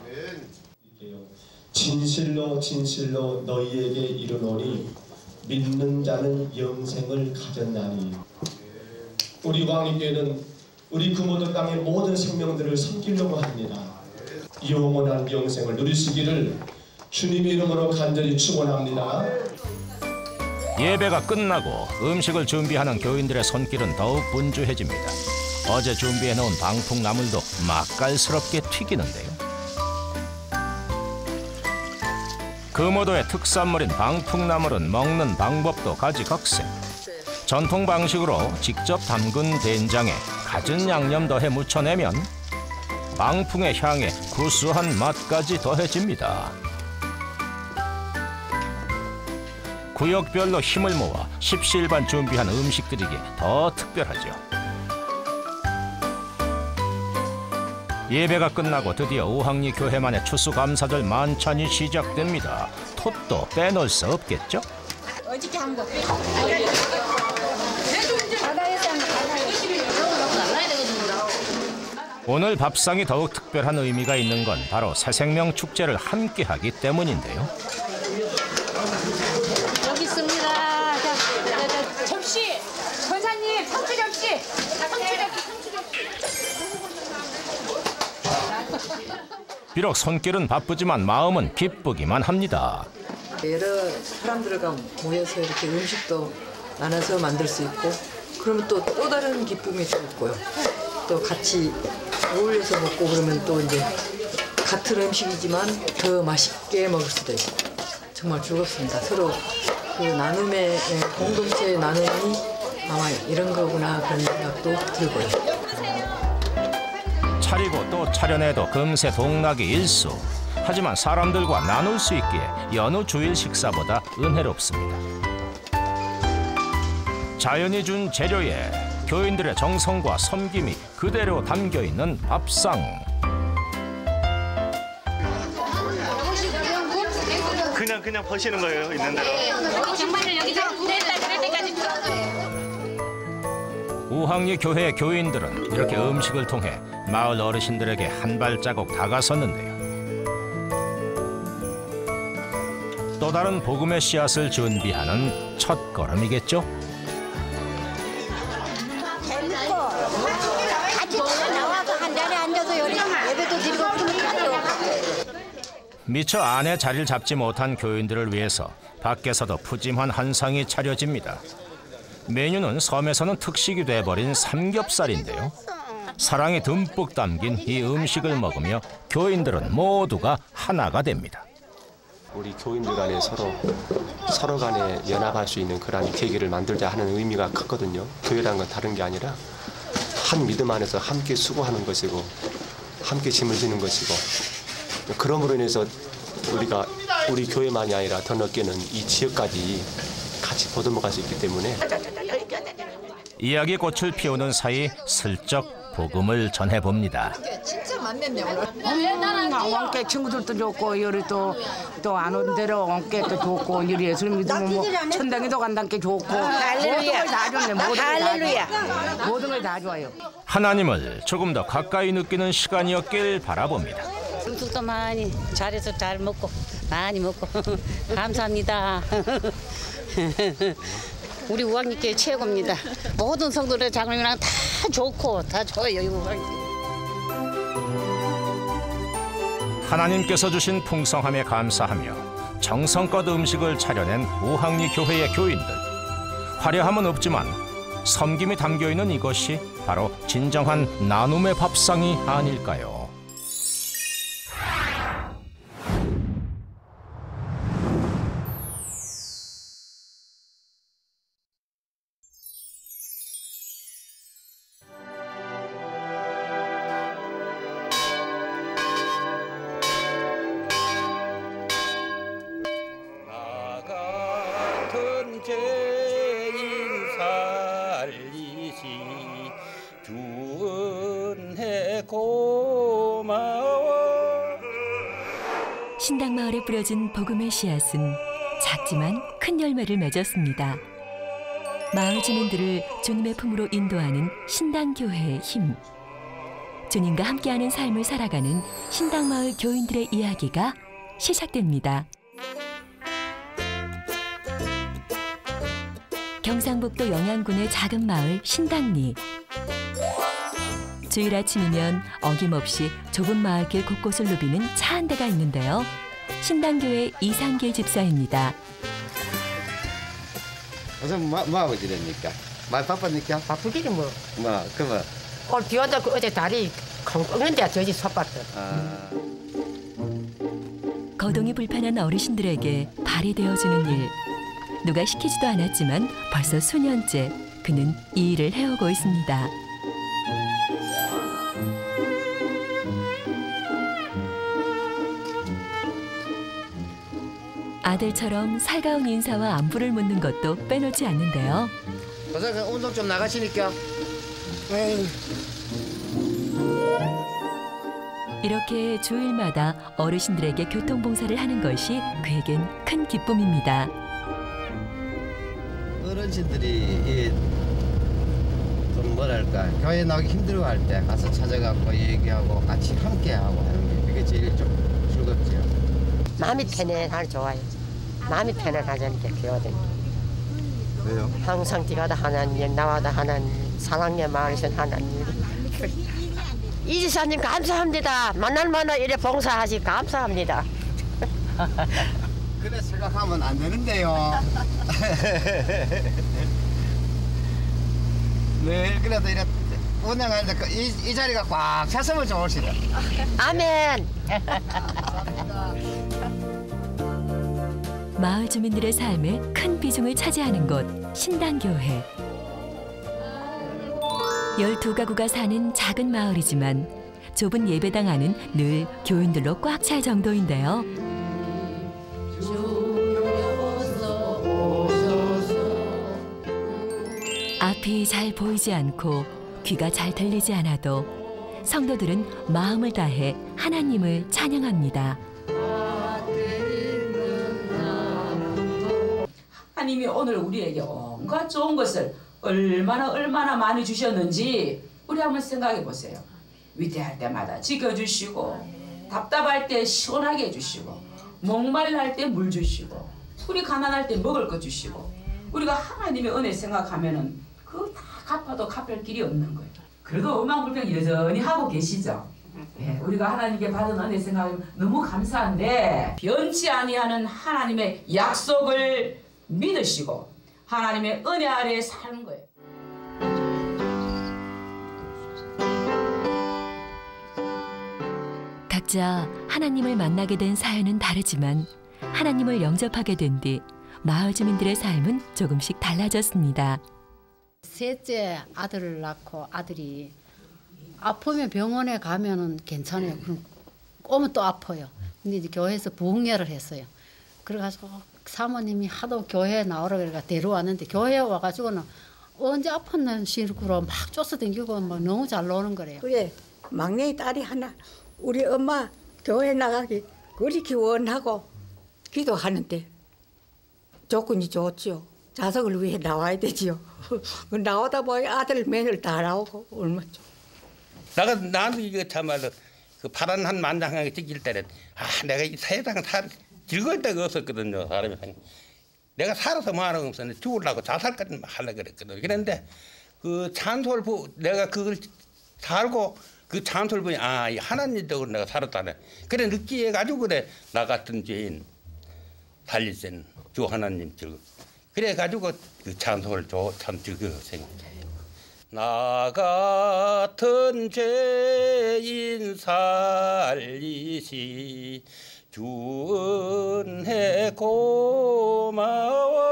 진실로 진실로 너희에게 이르노니 믿는 자는 영생을 가졌나니. 우리 광익교회는 우리 금오도 땅의 모든 생명들을 섬기려고 합니다. 영원한 영생을 누리시기를 주님의 이름으로 간절히 축원합니다. 예배가 끝나고 음식을 준비하는 교인들의 손길은 더욱 분주해집니다. 어제 준비해놓은 방풍나물도 맛깔스럽게 튀기는데요. 금오도의 특산물인 방풍나물은 먹는 방법도 가지각색. 전통 방식으로 직접 담근 된장에 갖은 양념 더해 무쳐내면 방풍의 향에 구수한 맛까지 더해집니다. 구역별로 힘을 모아 십시일반 준비한 음식들이기에 더 특별하죠. 예배가 끝나고 드디어 우항리 교회만의 추수감사절 만찬이 시작됩니다. 톱도 빼놓을 수 없겠죠? 어저께 한 거. 오늘 밥상이 더욱 특별한 의미가 있는 건 바로 새생명 축제를 함께하기 때문인데요. 여기 있습니다. 자, 접시. 권사님, 상추 접시. 상추 접시. 비록 손길은 바쁘지만 마음은 기쁘기만 합니다. 여러 사람들과 모여서 이렇게 음식도 나눠서 만들 수 있고 그러면 또 다른 기쁨이 또 있고요. 또 같이 어울려서 먹고 그러면 또 이제 같은 음식이지만 더 맛있게 먹을 수도 있고 정말 즐겁습니다. 서로 그 나눔의 공동체의 나눔이 아마 이런 거구나 그런 생각도 들고요. 차리고 또 차려내도 금세 동락이 일수. 하지만 사람들과 나눌 수 있기에 여느 주일 식사보다 은혜롭습니다. 자연이 준 재료에 교인들의 정성과 섬김이 그대로 담겨있는 밥상. 그냥 버시는 거예요, 있는 대로. 정말을 여기다 됐다 그럴 때까지. 우항리 교회 교인들은 이렇게 음식을 통해 마을 어르신들에게 한 발자국 다가섰는데요. 또 다른 복음의 씨앗을 준비하는 첫 걸음이겠죠. 재밌고 같이 다 나와서 한 자리에 앉아서 여기 예배도 드리고 그러니까 또 미처 안에 자리를 잡지 못한 교인들을 위해서 밖에서도 푸짐한 한상이 차려집니다. 메뉴는 섬에서는 특식이 돼버린 삼겹살인데요. 사랑이 듬뿍 담긴 이 음식을 먹으며 교인들은 모두가 하나가 됩니다. 우리 교인들 간에 서로 간에 연합할 수 있는 그런 계기를 만들자 하는 의미가 컸거든요. 교회라는 건 다른 게 아니라 한 믿음 안에서 함께 수고하는 것이고 함께 짐을 지는 것이고, 그러므로 인해서 우리 교회만이 아니라 더 넓게는 이 지역까지 같이 보듬어갈 수 있기 때문에 이야기꽃을 피우는 사이 슬쩍 복음을 전해봅니다. 진짜 많네 오늘. 왕께 친구들도 좋고 여기 또 안 온 대로 왕께 또 좋고 여기 예수님 믿으면 뭐 천당에도 간다는 좋고 모든 걸 다 좋네. 모든 걸 다 좋아요. 하나님을 조금 더 가까이 느끼는 시간이었길 바라봅니다. 음식도 많이 잘해서 잘 먹고 많이 먹고 감사합니다. 우리 우왕리교회 최고입니다. 모든 성도들 장로님이랑 다 좋고 다 좋아요. 하나님께서 주신 풍성함에 감사하며 정성껏 음식을 차려낸 우항리 교회의 교인들. 화려함은 없지만 섬김이 담겨있는 이것이 바로 진정한 나눔의 밥상이 아닐까요? 신당마을에 뿌려진 복음의 씨앗은 작지만 큰 열매를 맺었습니다. 마을 주민들을 주님의 품으로 인도하는 신당교회의 힘. 주님과 함께하는 삶을 살아가는 신당마을 교인들의 이야기가 시작됩니다. 경상북도 영양군의 작은 마을 신당리. 주일 아침이면 어김없이 좁은 마을길 곳곳을 누비는 차 한 대가 있는데요. 신당교회 이상길 집사입니다. 무슨 뭐 하고 지냅니까? 많이 바쁘니까? 바쁘기는 뭐. 그만. 오늘 비 온다고 어제 다리 꺾는데 저지 섭봤어. 거동이 불편한 어르신들에게 발이 되어주는 일. 누가 시키지도 않았지만 벌써 수년째 그는 이 일을 해오고 있습니다. 아들처럼 살가운 인사와 안부를 묻는 것도 빼놓지 않는데요. 선생님 운동 좀 나가시니까. 이렇게 주일마다 어르신들에게 교통봉사를 하는 것이 그에겐 큰 기쁨입니다. 어르신들이 좀 뭐랄까 교회 나오기 힘들어할 때 가서 찾아가고 얘기하고 같이 함께하고 하는 게 그게 제일 좀 즐겁죠. 마음이 편안하니 좋아요. 마음이 편안하자니까 교회는. 왜요? 항상 뛰가다 하나님, 나와다 하나님, 사랑의 마을에서 하나님. 이 지사님 감사합니다. 만날마다 이래 봉사하시 감사합니다. 그래 생각하면 안 되는데요. 네, 그래도 이래 운영할 때 이 자리가 꽉 찼으면 좋으시다. 아멘. 마을 주민들의 삶에 큰 비중을 차지하는 곳 신당교회. 12가구가 사는 작은 마을이지만 좁은 예배당 안은 늘 교인들로 꽉 찰 정도인데요. 앞이 잘 보이지 않고 귀가 잘 들리지 않아도 성도들은 마음을 다해 하나님을 찬양합니다. 하나님이 오늘 우리에게 온갖 좋은 것을 얼마나 많이 주셨는지 우리 한번 생각해 보세요. 위태할 때마다 지켜주시고, 답답할 때 시원하게 해주시고, 목말랄 때 물 주시고, 우리 가난할 때 먹을 거 주시고, 우리가 하나님의 은혜 생각하면은 그거 다 갚아도 갚을 길이 없는 거예요. 그래도 음악불평 여전히 하고 계시죠. 네, 우리가 하나님께 받은 은혜 생각하면 너무 감사한데, 변치 아니하는 하나님의 약속을 믿으시고 하나님의 은혜 아래에 사는 거예요. 각자 하나님을 만나게 된 사연은 다르지만 하나님을 영접하게 된 뒤 마을 주민들의 삶은 조금씩 달라졌습니다. 셋째 아들을 낳고 아들이 아프면 병원에 가면은 괜찮아요. 그럼 오면 또 아파요. 근데 이제 교회에서 부흥회를 했어요. 그래가지고 사모님이 하도 교회에 나오라 그러니까 데려왔는데 교회에 와가지고는 언제 아팠는 시구로 막 쫓아다니고 막 너무 잘 노는 거래요. 그래 막내 딸이 하나 우리 엄마 교회 나가기 그렇게 원하고 기도하는데 조건이 좋지요. 자석을 위해 나와야 되지요. 나오다 보니 아들 며느리 다 나오고 얼마 좋아. 나도 이거 참말로 그 파란 한 만장하게 찍힐 때는 내가 이 세상 즐거울 데가 없었거든요. 사람이 내가 살아서 뭐 하는 거 없었는데 죽으려고 자살까지 하려고 그랬거든요. 그런데 그 찬소를 내가 그걸 살고 그 찬소를 보니 이 하나님적으로 내가 살았다네. 그래 느끼해 가지고 그래 나 같은 죄인 살리신 주 하나님 그래 가지고 그 찬송을 참 즐거워 생각해요. 나 같은 죄인 살리시 주 은혜 고마워.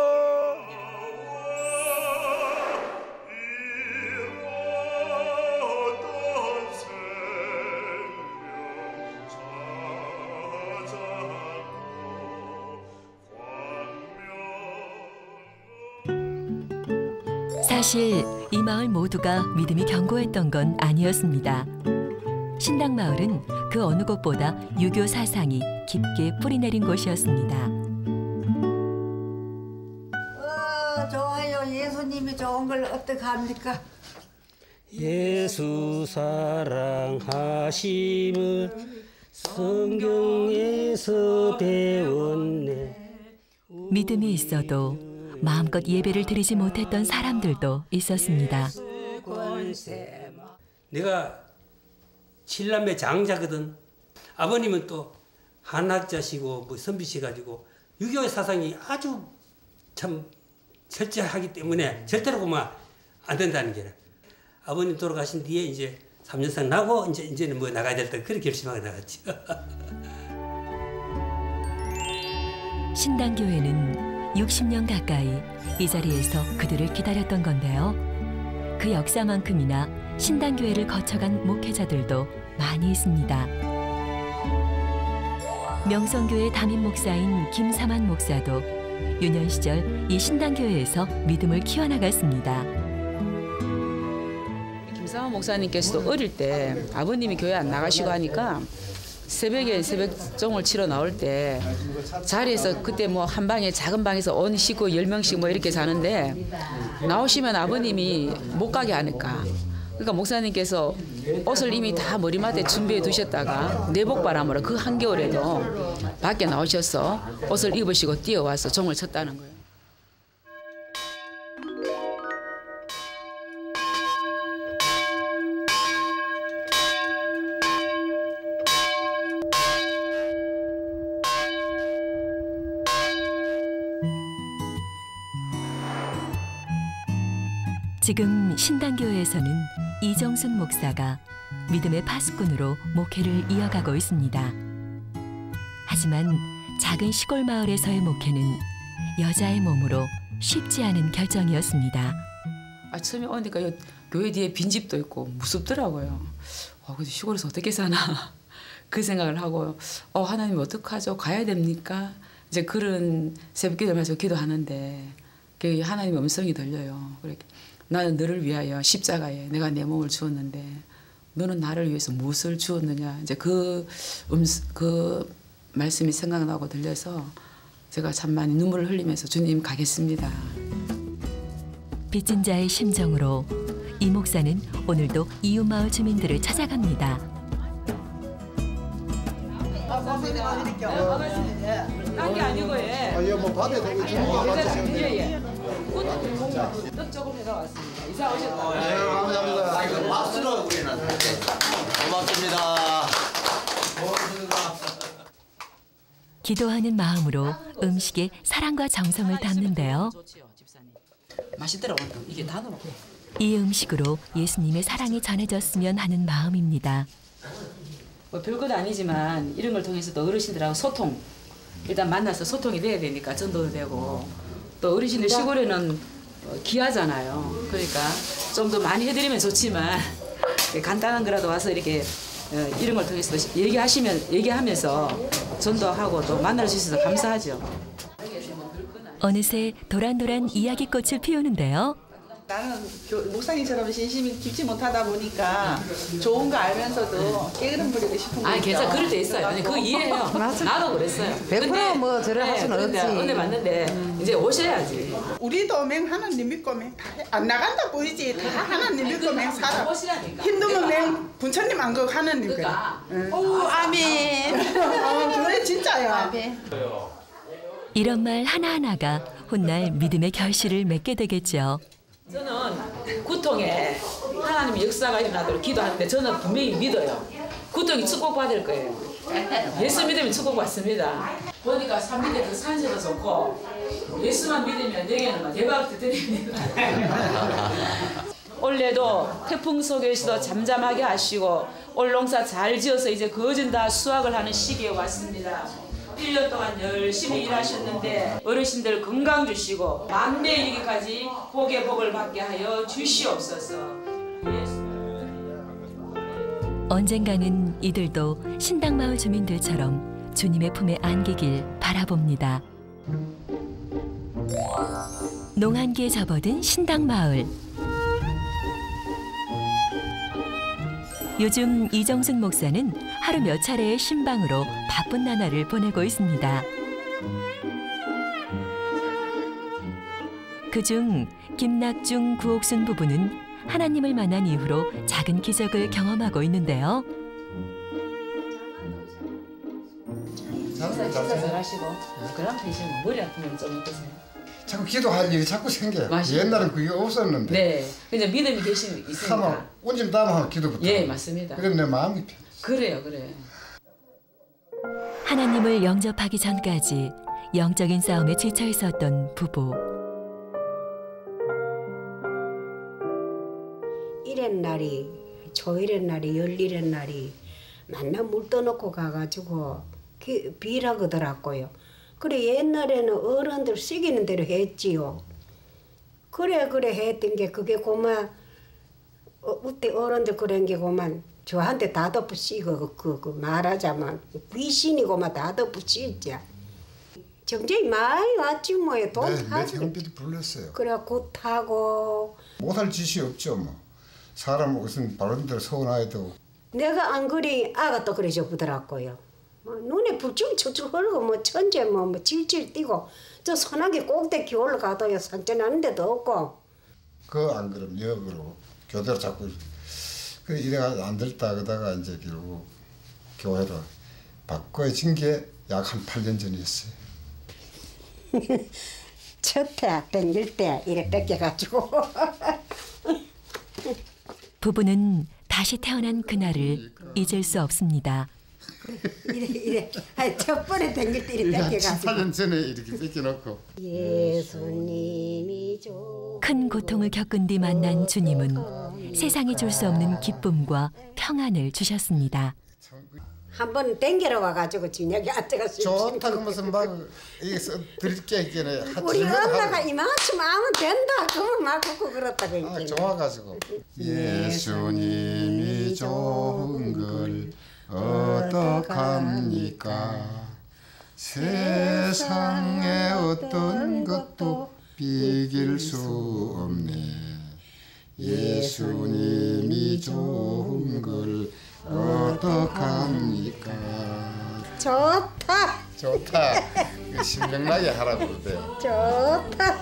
사실 이 마을 모두가 믿음이 견고했던 건 아니었습니다. 신당마을은 그 어느 곳보다 유교 사상이 깊게 뿌리내린 곳이었습니다. 좋아요. 예수님이 좋은 걸 어떻게 합니까? 예수 사랑하심을 성경에서 배웠네. 믿음이 있어도 마음껏 예배를 드리지 못했던 사람들도 있었습니다. 내가 7남매 장자거든. 아버님은 또 한학자시고 뭐 선비시가지고 유교 사상이 아주 참 철저하기 때문에 절대로 보면 안 된다는 게. 아버님 돌아가신 뒤에 이제 3년상 나고 이제는 뭐 나가야 될 때 그렇게 결심하고 나갔지. 신당교회는 60년 가까이 이 자리에서 그들을 기다렸던 건데요. 그 역사만큼이나 신당교회를 거쳐간 목회자들도 많이 있습니다. 명성교회 담임 목사인 김삼한 목사도 유년 시절 이 신당교회에서 믿음을 키워나갔습니다. 김삼한 목사님께서도 어릴 때 아버님이 교회 안 나가시고 하니까 새벽에 새벽종을 치러 나올 때 자리에서 그때 뭐 한 방에 작은 방에서 온 식구 10명씩 뭐 이렇게 자는데 나오시면 아버님이 못 가게 하니까 그러니까 목사님께서 옷을 이미 다 머리맡에 준비해 두셨다가 내복바람으로 그 한겨울에도 밖에 나오셔서 옷을 입으시고 뛰어와서 종을 쳤다는 거예요. 지금 신당교회에서는 이정순 목사가 믿음의 파수꾼으로 목회를 이어가고 있습니다. 하지만 작은 시골 마을에서의 목회는 여자의 몸으로 쉽지 않은 결정이었습니다. 처음에 오니까 교회 뒤에 빈집도 있고 무섭더라고요. 그래도 시골에서 어떻게 사나 그 생각을 하고 하나님 어떡하죠? 가야 됩니까? 이제 그런 새벽기도를 마치고 기도하는데 하나님의 음성이 들려요. 그렇게 나는 너를 위하여 십자가에 내가 내 몸을 주었는데 너는 나를 위해서 무엇을 주었느냐. 이제 그 말씀이 생각나고 들려서 제가 참 많이 눈물을 흘리면서 주님 가겠습니다. 빚진 자의 심정으로 이 목사는 오늘도 이웃마을 주민들을 찾아갑니다. 딴 게 아니고 뭐 밥에 되고 떡 조금 해가 왔습니다. 이사 오셨다. 네, 감사합니다. 이거 박수로 우리는 고맙습니다. 기도하는 마음으로 음식에 사랑과 정성을 담는데요. 맛있더라고요. 이게 단어로. 이 음식으로 예수님의 사랑이 전해졌으면 하는 마음입니다. 뭐 별것 아니지만 이런 걸 통해서도 어르신들하고 소통, 일단 만나서 소통이 돼야 되니까 전도도 되고, 또 어르신들 시골에는 귀하잖아요. 그러니까 좀 더 많이 해드리면 좋지만 간단한 거라도 와서 이렇게 이런 걸 통해서 얘기하면서 전도하고 또 만날 수 있어서 감사하죠. 어느새 도란도란 이야기꽃을 피우는데요. 나는 목사님처럼 진심이 깊지 못하다 보니까 좋은 거 알면서도 게으름 부리고 싶은 거 있죠. 괜찮아. 그럴 때 있어요. 아니, 그거 이해해요. 나도 그랬어요. 100% 뭐 저래 할 수는 없지. 은혜 맞는데 이제 오셔야지. 우리도 맹 하나님 믿고 맹 다 안 나간다 보이지. 다 하나님 믿고 맹 살아. 힘들면 맹 부처님 안 그거 하나님 그래. 아멘. 그래 진짜요. 아멘. 이런 말 하나하나가 훗날 믿음의 결실을 맺게 되겠죠. 저는 구통에 하나님의 역사가 일어나도록 기도하는데 저는 분명히 믿어요. 구통이 축복받을 거예요. 예수 믿으면 축복받습니다. 보니까 산 밑에 산세도 좋고 예수만 믿으면 여기는 막 대박 터뜨립니다. 올해도 태풍 속에서도 잠잠하게 하시고 올 농사 잘 지어서 이제 거진 다 수확을 하는 시기에 왔습니다. 1년 동안 열심히 일하셨는데 어르신들 건강 주시고 만대 이르기까지 복의 복을 받게 하여 주시옵소서. 언젠가는 이들도 신당마을 주민들처럼 주님의 품에 안기길 바라봅니다. 농한기에 접어든 신당마을. 요즘 이정순 목사는 하루 몇 차례의 신방으로 바쁜 나날을 보내고 있습니다. 그중 김낙중, 구옥순 부부는 하나님을 만난 이후로 작은 기적을 경험하고 있는데요. 잘하시고 그런 편이시면 머리 아프면 좀 어떠세요? 자꾸 기도할 일이 자꾸 생겨요. 맞습니다. 옛날엔 그게 없었는데. 네, 그냥 믿음이 있으니까. 하면 온좀 담아 기도부터. 예, 맞습니다. 그럼 내 마음이 편해. 그래요. 하나님을 영접하기 전까지 영적인 싸움에 지쳐 있었던 부부. 이런 날이, 조이런 날이, 열일의 날이 만나 물 떠놓고 가가지고 비라거더라고요. 그래 옛날에는 어른들 시키는 대로 했지요. 그래 했던 게 그게 고만 그때 어른들 그런 게 고만 저한테 다 덮으시고 그 말하자면 귀신이고만 다 덮으시지. 정전이 많이 왔지 뭐요. 돈 타고. 형비도 불렀어요. 그래 굿 타고. 못할 짓이 없죠 뭐. 사람 무슨 바른 대로 서운해야 되고. 내가 안 그리 아가 또 그래 접더라고요. 눈에 불쭉 척척 흐르고 뭐 천재 뭐 질질 뛰고 저 소나기 꼭대기 올라가도요 산전하는 데도 없고. 그 안 그럼 역으로 교대로 자꾸 그 이래가 안 됐다 그러다가 이제 결국 교회로 바꿔진 게 약 한 8년 전이었어요. 첫해 땡길 때 이래 뺏겨가지고. 부부는 다시 태어난 그날을 잊을 수 없습니다. 이래 첫 번에 땡길 때 이래 뺏겨가지고. 18년 전에 이렇게 뺏겨놓고. 예수님이 큰 고통을 겪은 뒤 만난 주님은 세상이 줄 수 없는 기쁨과 평안을 주셨습니다. 한 번 땡기러 와가지고 진혁이 앉아가지고. 좋다고 무슨 막 이게 드릴 게 있겠네. 우리 엄마가 이만큼 하면 된다. 그러면 막 그거 그렇다고. 좋아가지고. 예수님이 좋은 걸 어떡합니까? 세상에 어떤 것도 비길 수 없네. 예수님이 좋은 걸 어떡합니까? 좋다. 좋다. 신명나게 하라고 그러대. 좋다.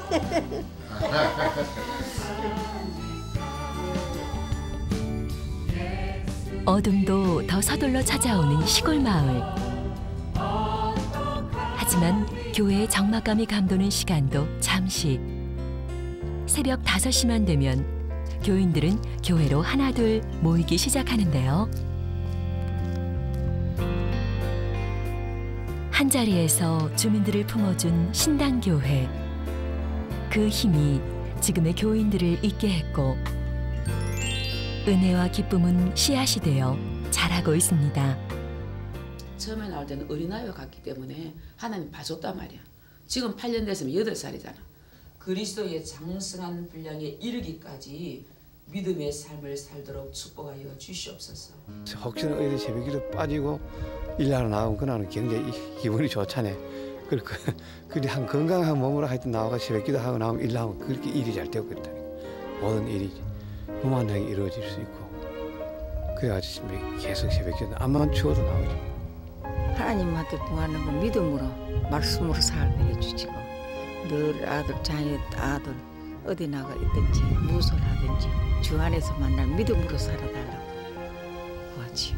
어둠도 더 서둘러 찾아오는 시골 마을. 하지만 교회의 적막감이 감도는 시간도 잠시. 새벽 5시만 되면 교인들은 교회로 하나둘 모이기 시작하는데요. 한자리에서 주민들을 품어준 신당교회. 그 힘이 지금의 교인들을 있게 했고 은혜와 기쁨은 씨앗이 되어 자라고 있습니다. 처음에 나올 때는 어린아이와 같기 때문에 하나님 봐줬단 말이야. 지금 8년 됐으면 8살이잖아. 그리스도의 장성한 분량에 이르기까지 믿음의 삶을 살도록 축복하여 주시옵소서. 혹시나 어디 새벽기도 빠지고 일하러 나오면 그날은 굉장히 기분이 좋잖아요. 그리고 한 건강한 몸으로 하여튼 나와가 새벽기도 하고 나오면 일하면 그렇게 일이 잘 되고 그렇다니까. 모든 일이 무한하게 이루어질 수 있고 그래가지고 계속 새벽기도 암만 추워도 나오죠. 하나님한테 구하는 건 믿음으로 말씀으로 살게 해주시고 늘 아들 자녀 아들 어디 나가 있든지 무엇을 하든지 주 안에서 만날 믿음으로 살아달라고 구하지요.